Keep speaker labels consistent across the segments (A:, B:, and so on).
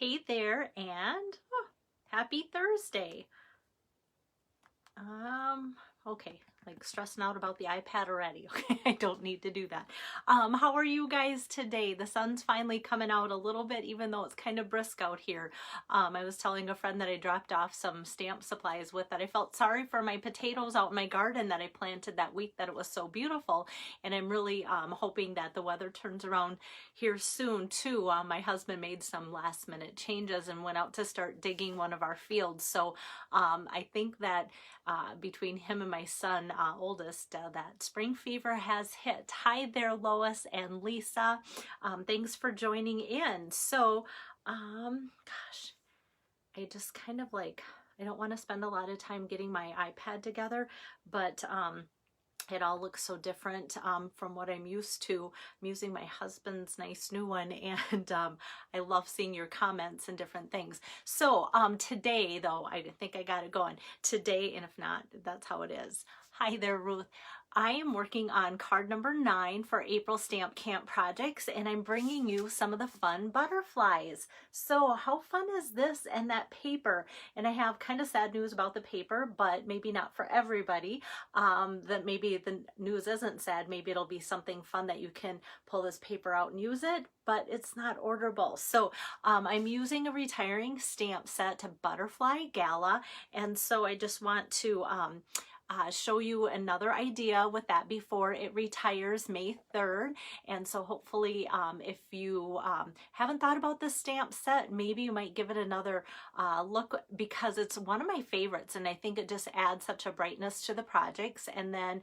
A: Hey there, and happy Thursday. Okay, like stressing out about the iPad already. Okay, I don't need to do that. How are you guys today? The sun's finally coming out a little bit, even though it's kind of brisk out here. I was telling a friend that I dropped off some stamp supplies with that I felt sorry for my potatoes out in my garden that I planted that week, that it was so beautiful. And I'm really hoping that the weather turns around here soon too. My husband made some last minute changes and went out to start digging one of our fields. So I think that between him and my son, oldest, that spring fever has hit. Hi there, Lois and Lisa. Thanks for joining in. So, gosh, I just kind of like, I don't want to spend a lot of time getting my iPad together, but it all looks so different from what I'm used to. I'm using my husband's nice new one, and I love seeing your comments and different things. So today, though, I think I got it going. Today, and if not, that's how it is. Hi there, Ruth. I am working on card number 9 for April Stamp Camp projects, and I'm bringing you some of the fun butterflies. So how fun is this and that paper? And I have kind of sad news about the paper, but maybe not for everybody. That maybe the news isn't sad. Maybe it'll be something fun that you can pull this paper out and use it, but it's not orderable. So I'm using a retiring stamp set to Butterfly Gala, and so I just want to show you another idea with that before it retires May 3rd. And so hopefully if you haven't thought about this stamp set, maybe you might give it another look, because it's one of my favorites, and I think it just adds such a brightness to the projects. And then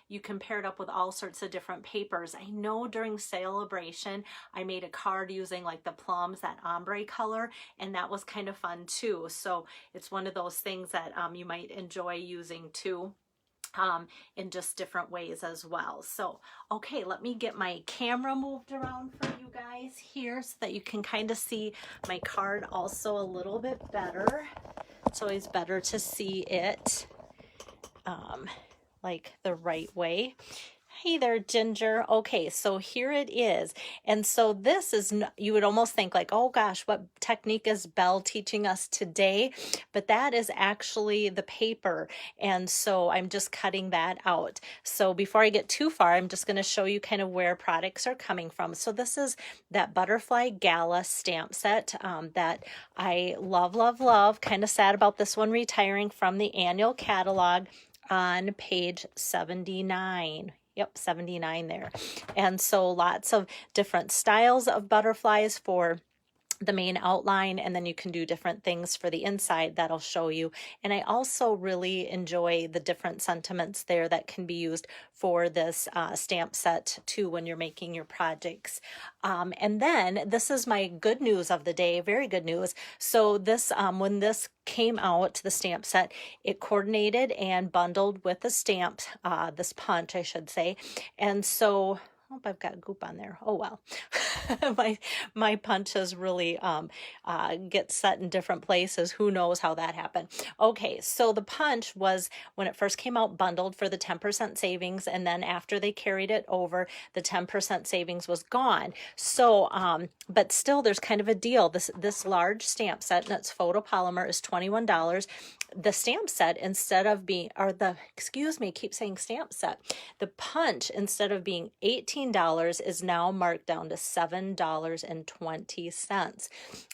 A: you can pair it up with all sorts of different papers. I know during celebration I made a card using like the plums, that ombre color, and that was kind of fun too. So it's one of those things that you might enjoy using too, in just different ways as well. So, okay, let me get my camera moved around for you guys here so that you can kind of see my card also a little bit better. It's always better to see it like the right way. Hey there, Ginger. Okay, so here it is. And so this is, you would almost think like, oh gosh, what technique is Belle teaching us today? But that is actually the paper. And so I'm just cutting that out. So before I get too far, I'm just going to show you kind of where products are coming from. So this is that Butterfly Gala stamp set that I love, love, love. Kind of sad about this one retiring from the annual catalog on page 79. Yep, 79 there. And so lots of different styles of butterflies for the main outline, and then you can do different things for the inside that'll show you. And I also really enjoy the different sentiments there that can be used for this stamp set too when you're making your projects. And then this is my good news of the day, very good news. So this when this came out, the stamp set, it coordinated and bundled with the stamp, this punch I should say. And so hope I've got goop on there. Oh well. my punches really get set in different places. Who knows how that happened? Okay, so the punch was, when it first came out, bundled for the 10% savings, and then after they carried it over, the 10% savings was gone. So but still there's kind of a deal. This large stamp set, and it's photopolymer, is $21. The stamp set, instead of being, or the, excuse me, keep saying stamp set, the punch, instead of being $18, is now marked down to $7.20.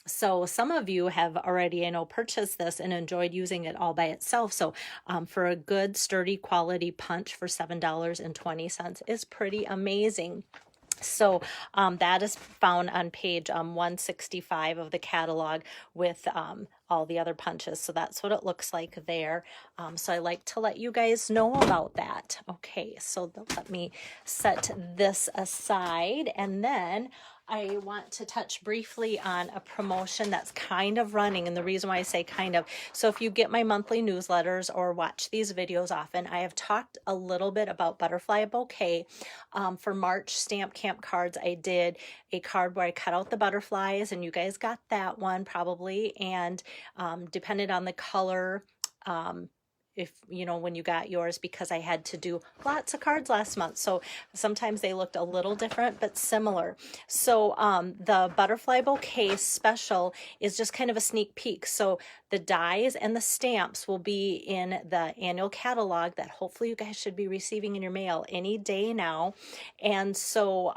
A: So some of you have already, I know, purchased this and enjoyed using it all by itself. So for a good sturdy quality punch for $7.20 is pretty amazing. So that is found on page 165 of the catalog with all the other punches. So that's what it looks like there. So I like to let you guys know about that. Okay, so let me set this aside, and then I want to touch briefly on a promotion that's kind of running, and the reason why I say kind of, so if you get my monthly newsletters or watch these videos often, I have talked a little bit about Butterfly Bouquet. For March Stamp Camp cards, I did a card where I cut out the butterflies, and you guys got that one probably, and depending on the color, if you know when you got yours, because I had to do lots of cards last month, so sometimes they looked a little different but similar. So the butterfly bouquet special is just kind of a sneak peek. So the dies and the stamps will be in the annual catalog that hopefully you guys should be receiving in your mail any day now. And so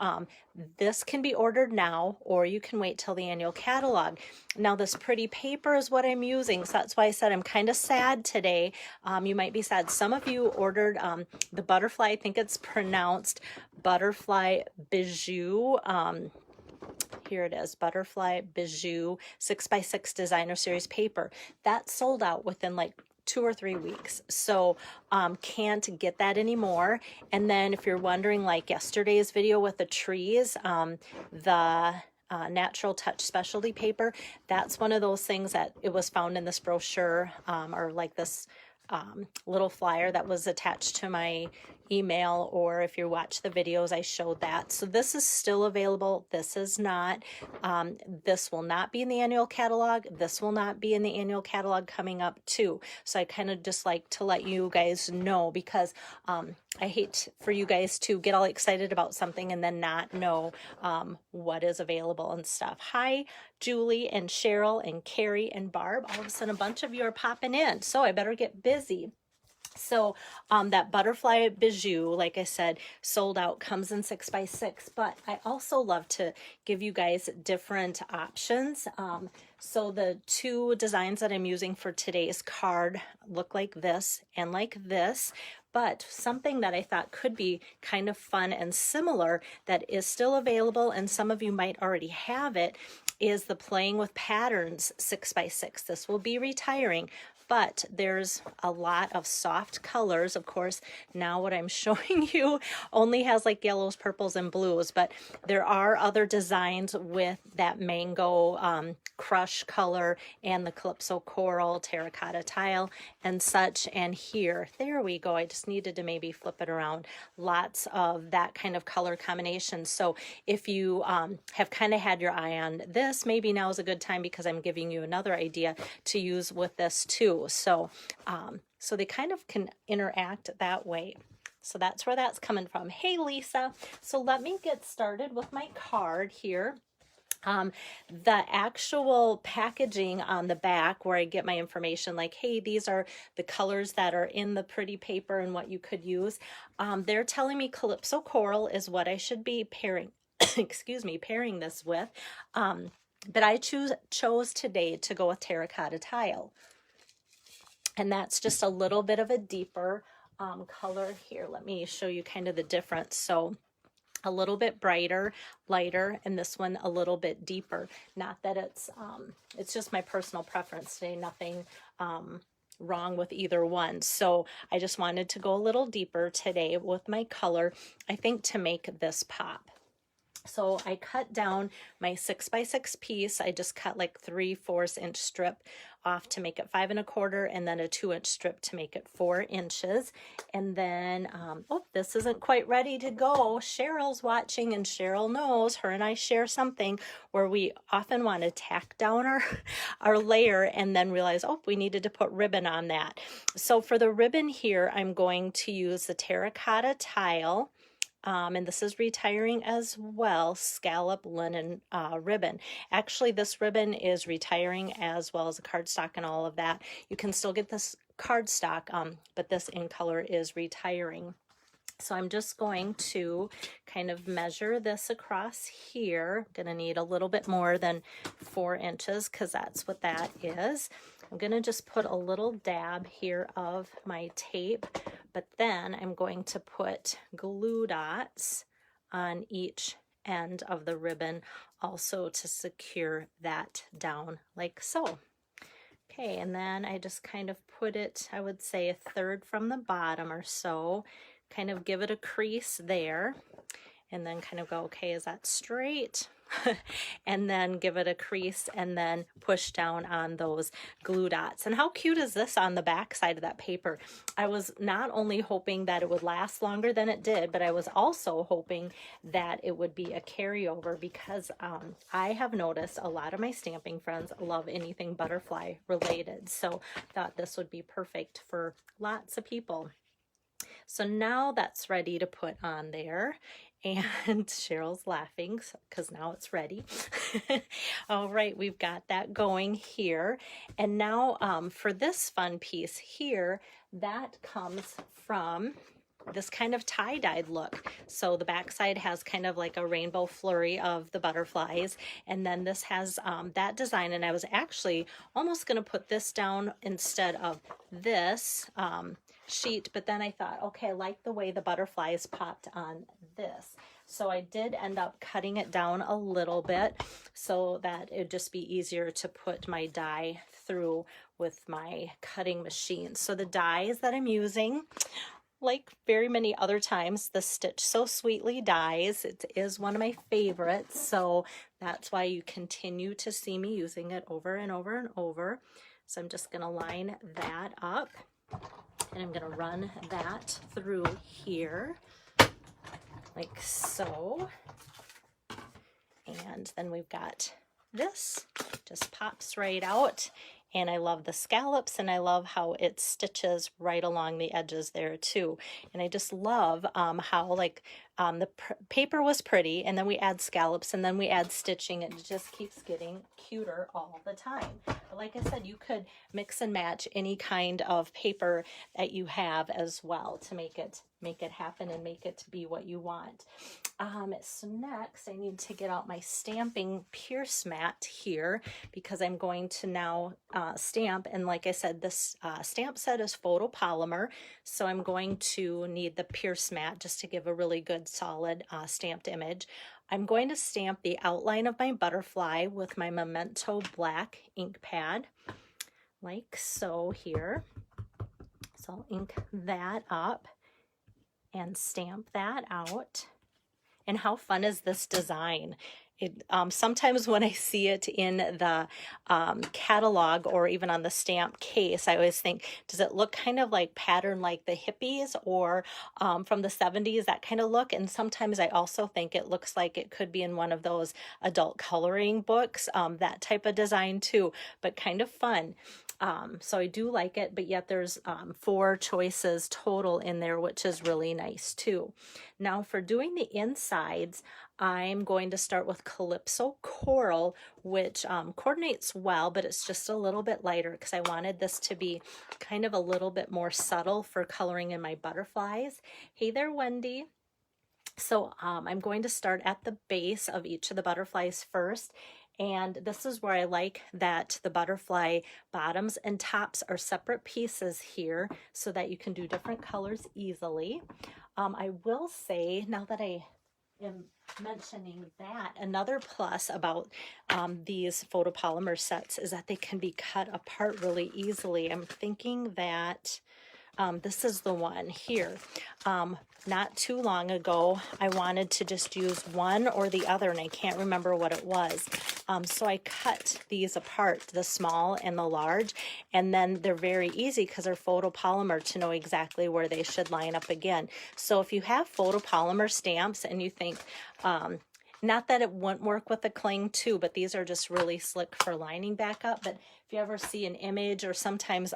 A: this can be ordered now, or you can wait till the annual catalog. Now this pretty paper is what I'm using, so that's why I said I'm kind of sad today. You might be sad. Some of you ordered the butterfly, I think it's pronounced butterfly Bijou. Here it is, butterfly Bijou 6x6 designer series paper. That sold out within like 2 or 3 weeks, so can't get that anymore. And then if you're wondering, like yesterday's video with the trees, the Natural Touch specialty paper, that's one of those things that it was found in this brochure, or like this little flyer that was attached to my email, or if you watch the videos I showed that. So this is still available. This is not. This will not be in the annual catalog. This will not be in the annual catalog coming up too. So I kind of just like to let you guys know, because I hate for you guys to get all excited about something and then not know what is available and stuff. Hi, Julie and Cheryl and Carrie and Barb. All of a sudden a bunch of you are popping in, so I better get busy. So that butterfly Bijou, like I said, sold out, comes in 6x6, but I also love to give you guys different options. So the 2 designs that I'm using for today's card look like this and like this, but something that I thought could be kind of fun and similar that is still available, and some of you might already have it, is the Playing with Patterns 6x6. This will be retiring, but there's a lot of soft colors. Of course, now what I'm showing you only has like yellows, purples, and blues, but there are other designs with that mango crush color and the Calypso coral, terracotta tile, and such. And here, there we go. I just needed to maybe flip it around. Lots of that kind of color combination. So if you have kind of had your eye on this, maybe now is a good time, because I'm giving you another idea to use with this too. So, so they kind of can interact that way. So that's where that's coming from. Hey, Lisa. So let me get started with my card here. The actual packaging on the back, where I get my information, like, hey, these are the colors that are in the pretty paper and what you could use. They're telling me Calypso coral is what I should be pairing, excuse me, pairing this with. But I chose today to go with terracotta tile. And that's just a little bit of a deeper color here. Let me show you kind of the difference. So a little bit brighter, lighter, and this one a little bit deeper. Not that it's just my personal preference today. Nothing wrong with either one. So I just wanted to go a little deeper today with my color, I think, to make this pop. So I cut down my 6x6 piece. I just cut like 3/4 inch strip off to make it 5 1/4, and then a 2-inch strip to make it 4 inches. And then, oh, this isn't quite ready to go. Cheryl's watching, and Cheryl knows, her and I share something where we often want to tack down our layer and then realize, oh, we needed to put ribbon on that. So for the ribbon here, I'm going to use the terracotta tile. And this is retiring as well, scallop linen ribbon. Actually, this ribbon is retiring as well as the cardstock and all of that. You can still get this cardstock, but this in color is retiring. So I'm just going to kind of measure this across here. I'm going to need a little bit more than 4 inches, because that's what that is. I'm going to just put a little dab here of my tape, but then I'm going to put glue dots on each end of the ribbon also to secure that down like so. Okay, and then I just kind of put it, I would say, 1/3 from the bottom or so, kind of give it a crease there. and then kind of go, okay, is that straight? And then give it a crease and then push down on those glue dots. And how cute is this on the back side of that paper? I was not only hoping that it would last longer than it did, but I was also hoping that it would be a carryover, because I have noticed a lot of my stamping friends love anything butterfly related. So I thought this would be perfect for lots of people. So now that's ready to put on there. And Cheryl's laughing because now it's ready. All right, we've got that going here. And now for this fun piece here, that comes from this kind of tie-dyed look. So the backside has kind of like a rainbow flurry of the butterflies, and then this has that design. And I was actually almost going to put this down instead of this sheet, but then I thought, okay, I like the way the butterflies popped on this. So I did end up cutting it down a little bit so that it'd just be easier to put my die through with my cutting machine. So the dies that I'm using, like very many other times, the Stitch So Sweetly dies. It is one of my favorites, so that's why you continue to see me using it over and over and over. So I'm just going to line that up, and I'm going to run that through here like so. And then we've got this, just pops right out. And I love the scallops, and I love how it stitches right along the edges there too. And I just love how like the paper was pretty, and then we add scallops, and then we add stitching. It just keeps getting cuter all the time. But like I said, you could mix and match any kind of paper that you have as well to make it happen and make it to be what you want. So next I need to get out my stamping pierce mat here, because I'm going to now stamp. And like I said, this stamp set is photopolymer, so I'm going to need the pierce mat just to give a really good solid stamped image. I'm going to stamp the outline of my butterfly with my Memento black ink pad like so here. So I'll ink that up and stamp that out. And how fun is this design? It, sometimes when I see it in the catalog or even on the stamp case, I always think, does it look kind of like pattern like the hippies or from the 70s, that kind of look? And sometimes I also think it looks like it could be in one of those adult coloring books, that type of design too, but kind of fun. So I do like it, but yet there's 4 choices total in there, which is really nice too. Now for doing the insides, I'm going to start with Calypso Coral, which coordinates well, but it's just a little bit lighter because I wanted this to be kind of a little bit more subtle for coloring in my butterflies. Hey there, Wendy. So I'm going to start at the base of each of the butterflies first. And this is where I like that the butterfly bottoms and tops are separate pieces here so that you can do different colors easily. I will say, now that I am mentioning that, another plus about these photopolymer sets is that they can be cut apart really easily. I'm thinking that this is the one here. Not too long ago, I wanted to just use one or the other, and I can't remember what it was. So I cut these apart, the small and the large, and then they're very easy because they're photopolymer to know exactly where they should line up again. So if you have photopolymer stamps and you think, not that it wouldn't work with the cling too, but these are just really slick for lining back up. But if you ever see an image, or sometimes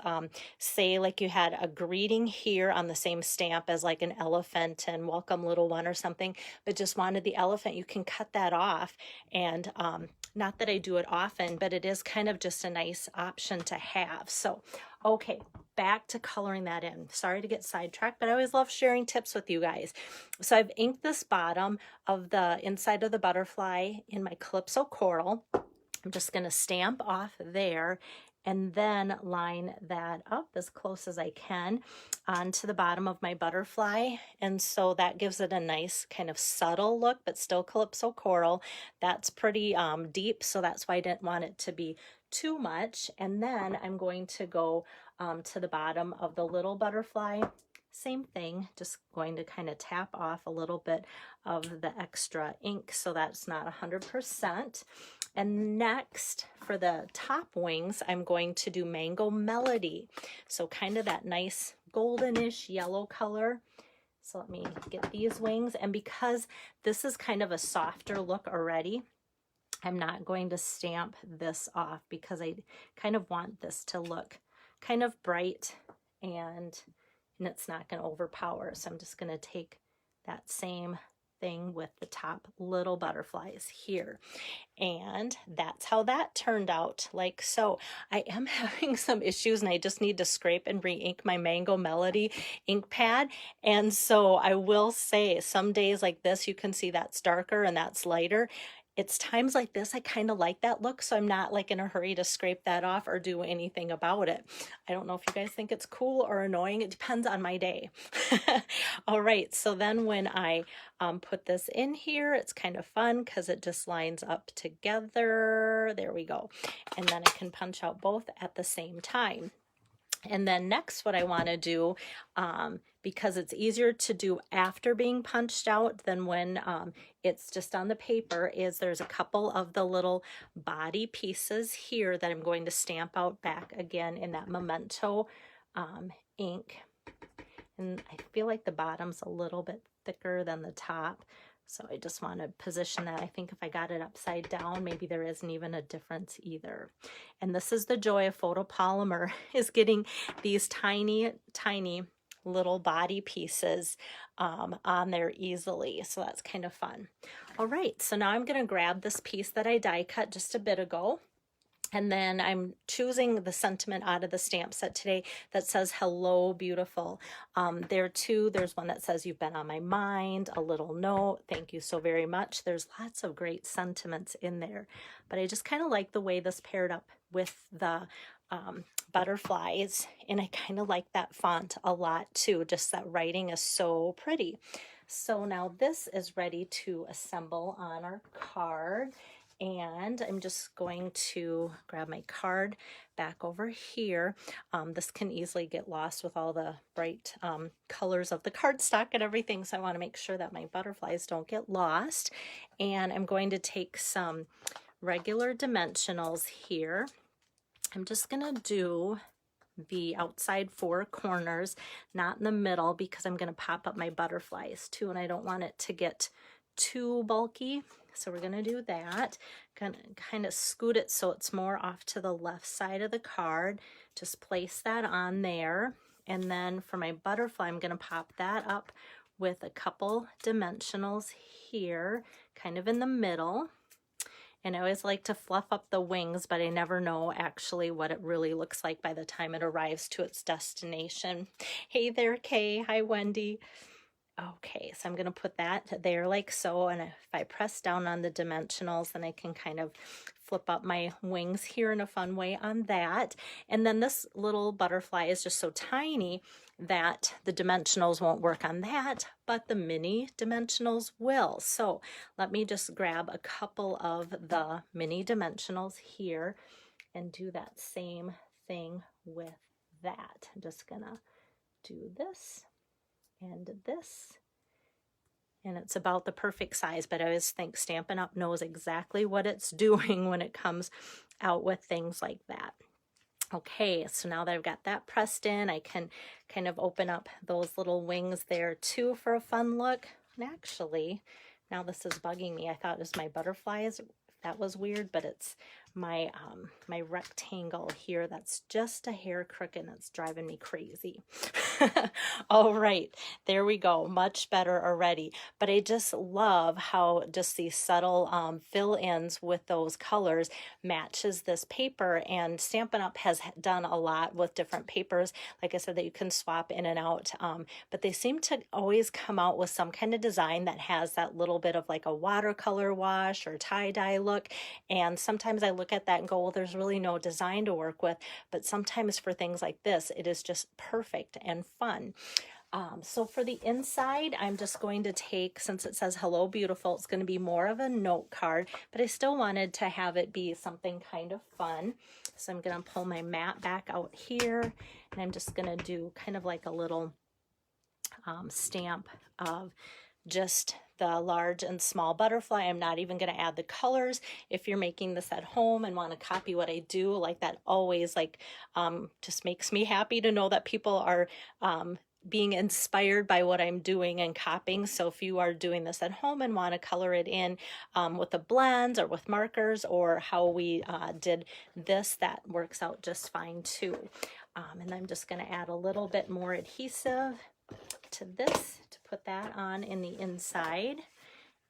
A: say like you had a greeting here on the same stamp as like an elephant and welcome little one or something, but just wanted the elephant, you can cut that off. And not that I do it often, but it is kind of just a nice option to have. So, okay, back to coloring that in. Sorry to get sidetracked, but I always love sharing tips with you guys. So I've inked this bottom of the inside of the butterfly in my Calypso Coral. I'm just going to stamp off there and then line that up as close as I can onto the bottom of my butterfly. And so that gives it a nice kind of subtle look, but still Calypso Coral. That's pretty deep, so that's why I didn't want it to be too much. And then I'm going to go to the bottom of the little butterfly same thing, just going to kind of tap off a little bit of the extra ink so that's not 100%. And next, for the top wings, I'm going to do Mango Melody. So kind of that nice goldenish yellow color. So let me get these wings. And because this is kind of a softer look already, I'm not going to stamp this off because I kind of want this to look kind of bright and it's not going to overpower. So I'm just going to take that same thing with the top little butterflies here. And that's how that turned out, like so. I am having some issues and I just need to scrape and re-ink my Mango Melody ink pad. And so I will say some days like this, you can see that's darker and that's lighter. It's times like this I kind of like that look, so I'm not like in a hurry to scrape that off or do anything about it. I don't know if you guys think it's cool or annoying. It depends on my day. All right, so then when I put this in here, it's kind of fun because it just lines up together. There we go. And then I can punch out both at the same time. And then next what I want to do, because it's easier to do after being punched out than when it's just on the paper, is there's a couple of the little body pieces here that I'm going to stamp out back again in that Memento ink. And I feel like the bottom's a little bit thicker than the top. So I just want to position that. I think if I got it upside down, maybe there isn't even a difference either. And this is the joy of photopolymer, is getting these tiny, tiny little body pieces on there easily. So that's kind of fun. All right, so now I'm going to grab this piece that I die cut just a bit ago. And then I'm choosing the sentiment out of the stamp set today that says, hello, beautiful. There's one that says, you've been on my mind, a little note, thank you so very much. There's lots of great sentiments in there. But I just kind of like the way this paired up with the butterflies. And I kind of like that font a lot too. Just that writing is so pretty. So now this is ready to assemble on our card. And I'm just going to grab my card back over here. This can easily get lost with all the bright colors of the cardstock and everything, so I want to make sure that my butterflies don't get lost. And I'm going to take some regular dimensionals here. I'm just going to do the outside four corners, not in the middle, because I'm going to pop up my butterflies too, and I don't want it to get too bulky. So we're going to do that. Going to kind of scoot it so it's more off to the left side of the card. Just place that on there. And then for my butterfly, I'm going to pop that up with a couple dimensionals here, kind of in the middle. And I always like to fluff up the wings, but I never know actually what it really looks like by the time it arrives to its destination. Hey there, Kay. Hi, Wendy. Okay, so I'm going to put that there like so, and if I press down on the dimensionals, then I can kind of flip up my wings here in a fun way on that. And then this little butterfly is just so tiny that the dimensionals won't work on that, but the mini dimensionals will. So let me just grab a couple of the mini dimensionals here and do that same thing with that. I'm just going to do this and this, and it's about the perfect size, but I always think Stampin' Up! Knows exactly what it's doing when it comes out with things like that. Okay, so now that I've got that pressed in, I can kind of open up those little wings there too for a fun look. And actually, now this is bugging me. I thought it was my butterflies. That was weird, but it's my my rectangle here that's just a hair crooked and it's driving me crazy. All right, there we go, much better already. But I just love how just these subtle fill-ins with those colors matches this paper, and Stampin' Up! Has done a lot with different papers, like I said, that you can swap in and out, but they seem to always come out with some kind of design that has that little bit of like a watercolor wash or tie-dye look, and sometimes I look at that and go, well, there's really no design to work with, but sometimes for things like this, it is just perfect and fun. So for the inside, I'm just going to take, since it says hello beautiful, it's going to be more of a note card, but I still wanted to have it be something kind of fun. So I'm going to pull my mat back out here, and I'm just going to do kind of like a little stamp of just the large and small butterfly. I'm not even going to add the colors. If you're making this at home and want to copy what I do, like that always just makes me happy to know that people are being inspired by what I'm doing and copying. So if you are doing this at home and want to color it in with the blends or with markers or how we did this, that works out just fine too. And I'm just going to add a little bit more adhesive to this to put that on in the inside,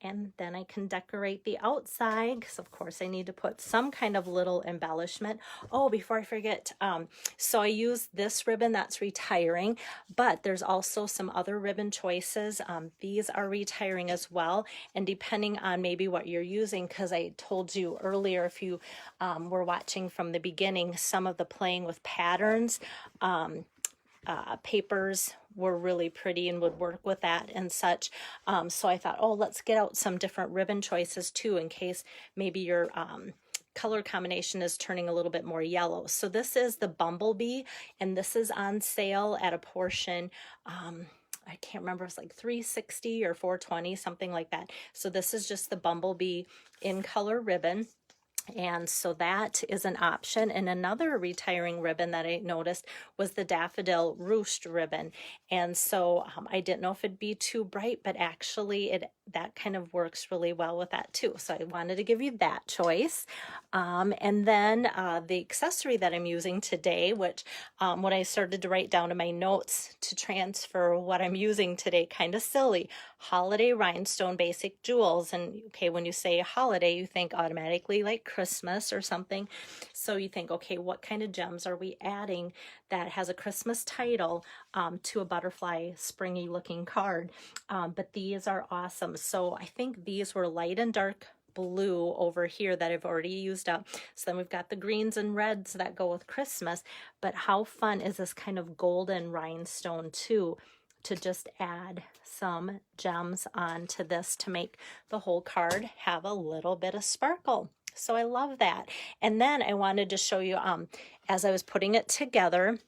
A: and then I can decorate the outside because of course I need to put some kind of little embellishment. Oh, before I forget, so I use this ribbon that's retiring, but there's also some other ribbon choices. These are retiring as well, and depending on maybe what you're using, because I told you earlier, if you were watching from the beginning, some of the playing with patterns, papers were really pretty and would work with that and such. So I thought, oh, let's get out some different ribbon choices too, in case maybe your color combination is turning a little bit more yellow. So this is the Bumblebee, and this is on sale at a portion. I can't remember, it's like $360 or $420, something like that. So this is just the Bumblebee in color ribbon. And so that is an option. And another retiring ribbon that I noticed was the Daffodil Ruched ribbon. And so I didn't know if it'd be too bright, but actually that kind of works really well with that too. So I wanted to give you that choice. And then the accessory that I'm using today, which when I started to write down in my notes to transfer what I'm using today, kind of silly, holiday rhinestone basic jewels. And okay, when you say holiday, you think automatically like Christmas or something. So you think, okay, what kind of gems are we adding that has a Christmas title to a butterfly springy looking card? But these are awesome. So I think these were light and dark blue over here that I've already used up. So then we've got the greens and reds that go with Christmas. But how fun is this kind of golden rhinestone too, to just add some gems onto this to make the whole card have a little bit of sparkle. So I love that. And then I wanted to show you as I was putting it together,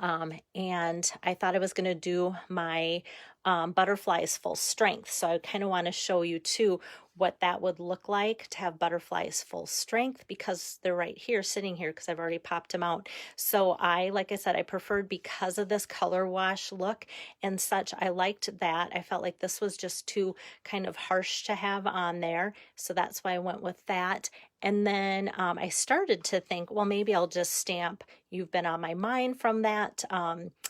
A: and I thought I was going to do my butterflies full strength. So I kind of want to show you too what that would look like to have butterflies full strength, because they're right here sitting here because I've already popped them out. So like I said, I preferred, because of this color wash look and such, I liked that. I felt like this was just too kind of harsh to have on there. So that's why I went with that. And then I started to think, well, maybe I'll just stamp You've Been on My Mind from that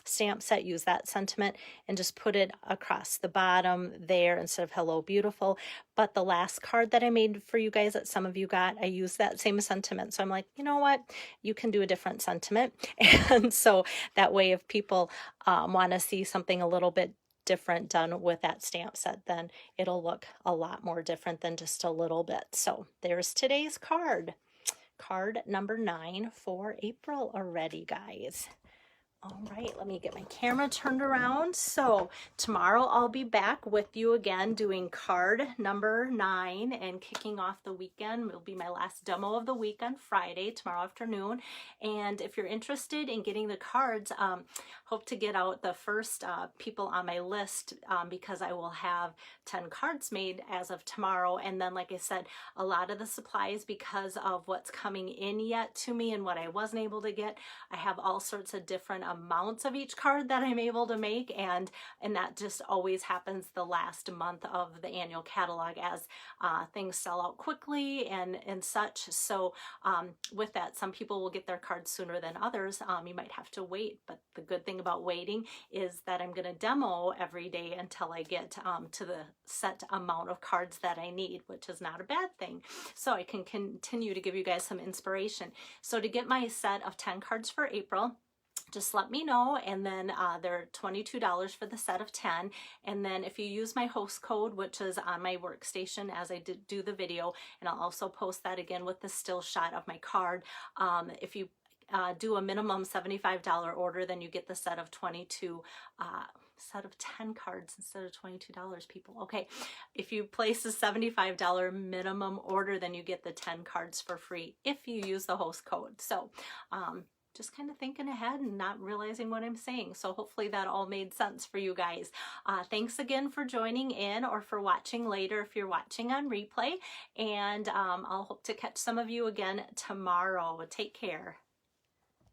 A: stamp set, use that sentiment, and just put it across the bottom there instead of Hello Beautiful. But the last card that I made for you guys that some of you got, I used that same sentiment. So I'm like, you know what? You can do a different sentiment. And so that way, if people want to see something a little bit different done with that stamp set, then it'll look a lot more different than just a little bit. So there's today's card. Card number 9 for April already, guys. All right, let me get my camera turned around. So tomorrow I'll be back with you again doing card number 9 and kicking off the weekend. It'll be my last demo of the week on Friday, tomorrow afternoon. And if you're interested in getting the cards, hope to get out the first people on my list because I will have 10 cards made as of tomorrow. And then, like I said, a lot of the supplies, because of what's coming in yet to me and what I wasn't able to get, I have all sorts of different amounts of each card that I'm able to make, and that just always happens the last month of the annual catalog as things sell out quickly and such. So with that, some people will get their cards sooner than others. You might have to wait, but the good thing about waiting is that I'm going to demo every day until I get to the set amount of cards that I need, which is not a bad thing. So I can continue to give you guys some inspiration. So to get my set of 10 cards for April, just let me know, and then they're $22 for the set of 10. And then if you use my host code, which is on my workstation as I did do the video, and I'll also post that again with the still shot of my card, if you do a minimum $75 order, then you get the set of 22 set of 10 cards instead of $22, people. Okay, if you place a $75 minimum order, then you get the 10 cards for free if you use the host code. So just kind of thinking ahead and not realizing what I'm saying. So hopefully that all made sense for you guys. Thanks again for joining in or for watching later if you're watching on replay. And I'll hope to catch some of you again tomorrow. Take care.